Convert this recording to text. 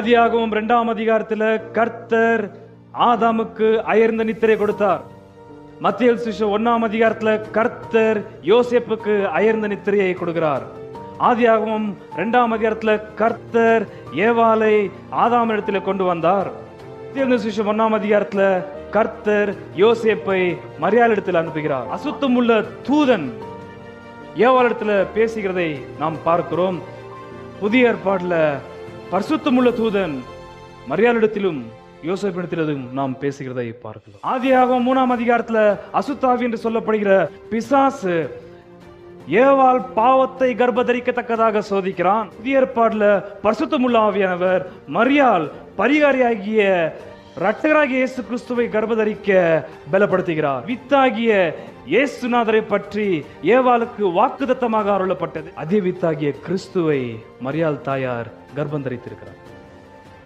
ஆதியாகமம் 2ஆம் அதிகாரத்தில் கர்த்தர் ஆதாமுக்கு அயர்ந்த நித்திரை கொடுத்தார். மத்தேயு சுவிசேஷம் 1ஆம் அதிகாரத்தில் கர்த்தர் யோசேப்புக்கு அயர்ந்த நித்திரையை கொடுக்கிறார். ஆதியாகமம் 2ஆம் அதிகாரத்தில் கர்த்தர் ஏவாளை ஆதாமிடத்தில் கொண்டு வந்தார். மத்தேயு சுவிசேஷம் 1ஆம் அதிகாரத்தில் கர்த்தர் யோசேப்பை மரியாளிடத்தில் அனுப்புகிறார். அசுத்தமுள்ள தூதன் ஏவாளிடத்தில் பேசுகிறதை நாம் பார்க்கிறோம். புதிய ஏற்பாடுல பரிசுத்தமுள்ள தூதன் மரியாளிடத்திலும் யோசேப்பிடத்திலும் நாம் பேசுகிறதை பார்க்கலாம். ஆதியாகமம் 3ஆம் அதிகாரத்துல அசுத்தாவி என்று சொல்லப்படுகிற பிசாசு ஏவாள் பாவத்தை கர்ப்பதரிக்கத்தக்கதாக சோதிக்கிறான். புதிய ஏற்பாடுல பரிசுத்தமுள்ள ஆவியானவர் மரியாள் பரிகாரியாகிய இரட்சகராகிய இயேசு கிறிஸ்துவை கர்ப்பதரிக்க பலப்படுத்துகிறார். வித்தாகிய இயேசுநாதரை பற்றி ஏவாளுக்கு வாக்குத்தத்தமாக அருளப்பட்டது. அதே வித்தாகிய கிறிஸ்துவை மரியாள் தாயார் கர்ப்பம் தரித்திருக்கிறார்.